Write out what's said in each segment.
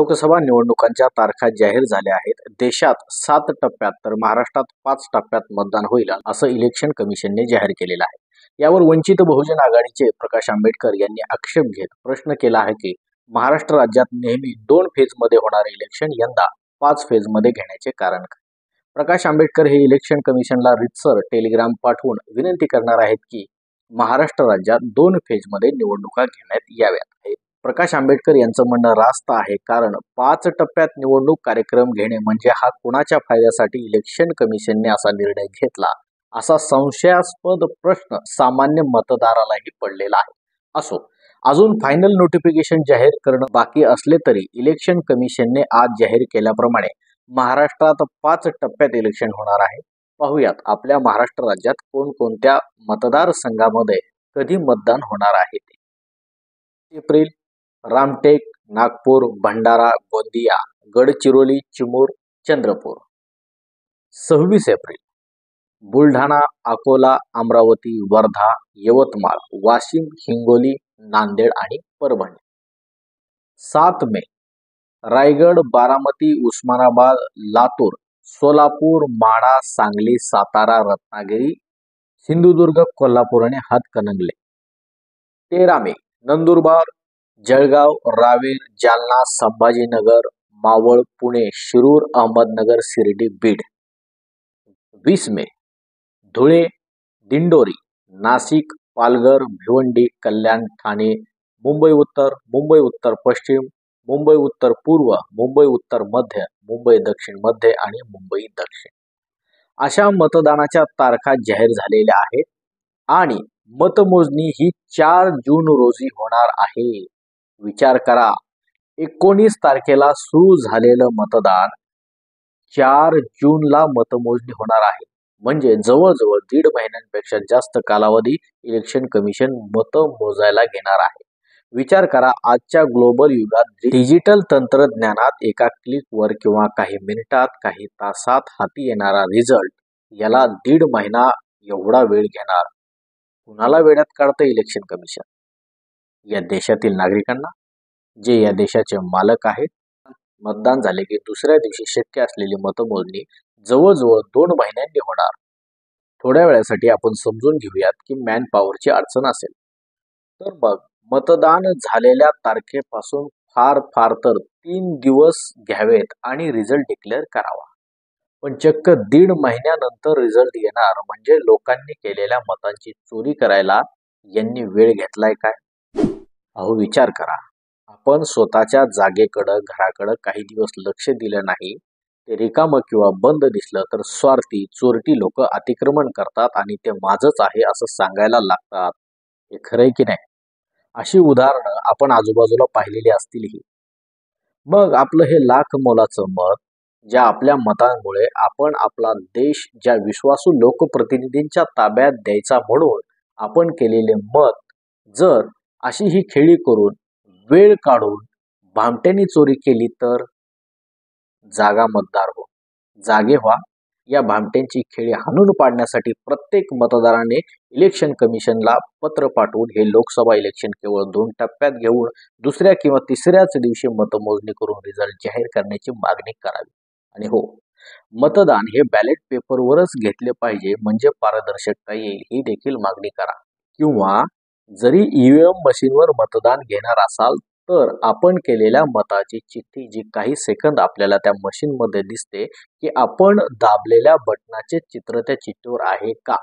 लोकसभा निवडणुकांच्या तारखा जाहीर झाल्या आहेत। देशात 7 टप्प्यात तर महाराष्ट्रात 5 टप्प्यात मतदान होईल असं इलेक्शन कमिशनने जाहीर केलेलं आहे। यावर वंचित बहुजन आघाडीचे प्रकाश आंबेडकर यांनी आक्षेप घेत प्रश्न केला आहे की महाराष्ट्र राज्यात नेहमी 2 फेजमध्ये होणारे इलेक्शन यंदा 5 फेजमध्ये घेण्याचे कारण काय? प्रकाश आंबेडकर हे इलेक्शन कमिशनला रितसर टेलिग्राम पाठवून विनंती करणार आहेत की महाराष्ट्र राज्यात 2 फेजमध्ये निवडणुका घेण्यात याव्यात। प्रकाश आंबेडकर यांचं म्हणणं रास्त आहे, कारण 5 टप्प्यात निवडणूक कार्यक्रम घेणे म्हणजे हा कुणाच्या फायद्यासाठी इलेक्शन कमिशनने असा निर्णय घेतला, असा संशयास्पद प्रश्न सामान्य मतदारालाही पडलेला आहे। असो, अजून फायनल नोटिफिकेशन जाहीर करणं बाकी असले तरी इलेक्शन कमिशनने आज जाहीर केल्याप्रमाणे महाराष्ट्रात 5 टप्प्यात इलेक्शन होणार आहे। पाहूयात आपल्या महाराष्ट्र राज्यात कोणकोणत्या मतदारसंघामध्ये कधी मतदान होणार आहे ते। एप्रिल, रामटेक, नागपूर, भंडारा, गोंदिया, गडचिरोली, चिमूर, चंद्रपूर। 26 एप्रिल, बुलढाणा, अकोला, अमरावती, वर्धा, यवतमाळ, वाशिम, हिंगोली, नांदेड आणि परभणी। 7 मे, रायगड, बारामती, उस्मानाबाद, लातूर, सोलापूर, माढा, सांगली, सातारा, रत्नागिरी, सिंधुदुर्ग, कोल्हापूर आणि हातकणंगले। 13 मे, नंदुरबार, जळगाव, रावेर, जालना, संभाजीनगर, मावळ, पुणे, शिरूर, अहमदनगर, शिर्डी, बीड। 20 मे, धुळे, दिंडोरी, नाशिक, पालघर, भिवंडी, कल्याण, ठाणे, मुंबई उत्तर, मुंबई उत्तर पश्चिम, मुंबई उत्तर पूर्व, मुंबई उत्तर मध्य, मुंबई दक्षिण मध्य आणि मुंबई दक्षिण। अशा मतदानाच्या तारखा जाहीर झालेल्या आहेत आणि मतमोजणी ही 4 जून रोजी होणार आहे। विचार करा, 19 तारखेला सुरू झालेलं मतदान 4 जूनला मतमोजणी होणार आहे, म्हणजे जवळजवळ 1.5 महिन्यांपेक्षा जास्त कालावधी इलेक्शन कमिशन मत मोजायला घेणार आहे। विचार करा, आजच्या ग्लोबल युगात डिजिटल तंत्रज्ञानात एका क्लिकवर किंवा काही मिनिटात, काही तासात हाती येणारा रिझल्ट याला 1.5 महिना एवढा वेळ घेणार। कुणाला वेड्यात काढतं इलेक्शन कमिशन? या देशातील नागरिकांना, जे या देशाचे मालक आहेत। मतदान झाले की दुसऱ्या दिवशी शक्य असलेली मतमोजणी जवळजवळ 2 महिन्यांनी होणार। थोड्या वेळासाठी आपण समजून घेऊयात की मॅन पॉवरची अडचण असेल तर मग मतदान झालेल्या तारखेपासून फार फार तर 3 दिवस घ्यावेत आणि रिझल्ट डिक्लेअर करावा, पण चक्क 1.5 महिन्यानंतर रिझल्ट येणार, म्हणजे लोकांनी केलेल्या मतांची चोरी करायला यांनी वेळ घेतलाय काय? अहो विचार करा, आपण स्वतःच्या जागेकडं, घराकडं काही दिवस लक्ष दिलं नाही, ते रिकामं किंवा बंद दिसलं तर स्वार्थी चोरटी लोक अतिक्रमण करतात आणि ते माझंच आहे असं सांगायला लागतात। हे खरंय की नाही? अशी उदाहरणं आपण आजूबाजूला पाहिलेली असतीलही। मग आपलं हे लाख मोलाचं मत, ज्या आपल्या मतांमुळे आपण आपला देश ज्या विश्वासू लोकप्रतिनिधींच्या ताब्यात द्यायचा म्हणून आपण केलेले मत, जर अशी ही खेळी करून, वेळ काढून भामट्यांनी चोरी केली तर? जागा मतदार हो, जागे व्हा। या भामट्यांची खेळी हाणून पाडण्यासाठी प्रत्येक मतदाराने इलेक्शन कमिशनला पत्र पाठवून हे लोकसभा इलेक्शन केवळ 2 टप्प्यात घेऊन दुसऱ्या किंवा तिसऱ्याच दिवशी मतमोजणी करून रिझल्ट जाहीर करण्याची मागणी करावी। आणि हो, मतदान हे बॅलेट पेपरवरच घेतले पाहिजे, म्हणजे पारदर्शकता येईल, ही देखील मागणी करा। किंवा जरी ईव्हीएम मशीनवर मतदान घेणार असाल तर आपण केलेल्या मताची चिठ्ठी जी काही सेकंद आपल्याला त्या मशीनमध्ये दिसते की आपण दाबलेल्या बटनाचे चित्र त्या चिठ्ठीवर आहे का,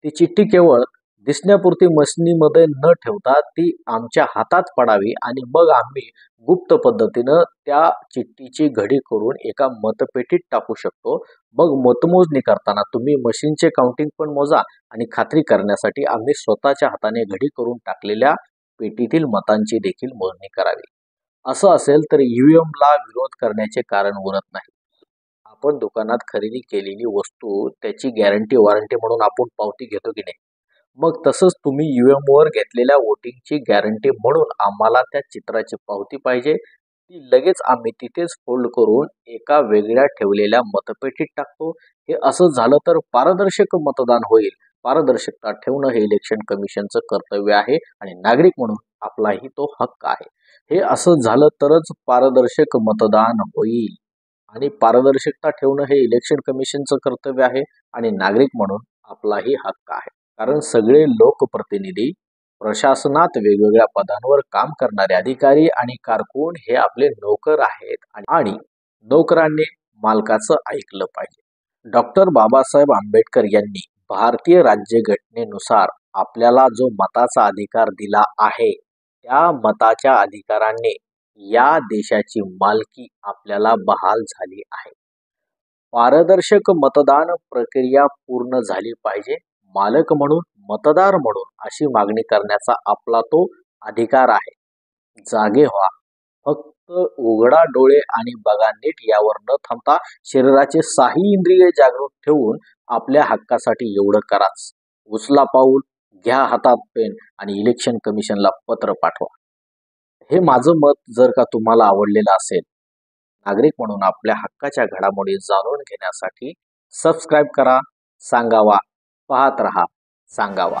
ती चिठ्ठी केवळ दिसण्यापुरती मशीनमध्ये न ठेवता ती आमच्या हातात पडावी आणि मग आम्ही गुप्त पद्धतीनं त्या चिठ्ठीची घडी करून एका मतपेटीत टाकू शकतो। मग मतमोजणी करताना तुम्ही मशीनचे काउंटिंग पण मोजा आणि खात्री करण्यासाठी आम्ही स्वतःच्या हाताने घडी करून टाकलेल्या पेटीतील मतांची देखील मोजणी करावी। असं असेल तर ईव्हीएमला विरोध करण्याचे कारण उरत नाही। आपण दुकानात खरेदी केलेली वस्तू त्याची गॅरंटी वॉरंटी म्हणून आपण पावती घेतो की नाही? मग तसंच तुम्ही ईव्हीएमवर घेतलेल्या वोटिंगची गॅरंटी म्हणून आम्हाला त्या चित्राची पावती पाहिजे, ती लगेच आम्ही तिथेच फोल्ड करून एका वेगळ्या ठेवलेल्या मतपेटीत टाकतो। हे असं झालं तर पारदर्शक मतदान होईल। पारदर्शकता ठेवणं हे इलेक्शन कमिशनचं कर्तव्य आहे आणि नागरिक म्हणून आपलाही तो हक्क आहे. हे असं झालं तरच पारदर्शक मतदान होईल आणि पारदर्शकता ठेवणं हे इलेक्शन कमिशनचं कर्तव्य आहे आणि नागरिक म्हणून आपलाही हक्क आहे. कारण सगळे लोकप्रतिनिधी प्रशासनात वेगवेगळ्या पदांवर काम करणारे अधिकारी आणि कारकून हे आपले नोकर आहेत आणि नोकरांनी मालकाचं ऐकलं पाहिजे. डॉक्टर बाबासाहेब आंबेडकर यांनी भारतीय राज्यघटनेनुसार आपल्याला जो मताचा अधिकार दिला आहे, त्या मताच्या अधिकाराने या देशाची मालकी आपल्याला बहाल झाली आहे. पारदर्शक मतदान प्रक्रिया पूर्ण झाली पाहिजे. मालक म्हणून, मतदार म्हणून अशी मागणी करण्याचा आपला तो अधिकार आहे. जागे व्हा, फक्त उघडा डोळे आणि बघा नीट. यावर न थांबता शरीराचे 6 इंद्रिय जागृत ठेवून आपल्या हक्कासाठी एवढं कराच. उचला पाऊल, घ्या हातात पेन आणि इलेक्शन कमिशनला पत्र पाठवा. हे माझं मत जर का तुम्हाला आवडलेलं असेल, नागरिक म्हणून आपल्या हक्काच्या घडामोडी जाणून घेण्यासाठी सबस्क्राईब करा. सांगावा, पाहत रहा, सांगावा.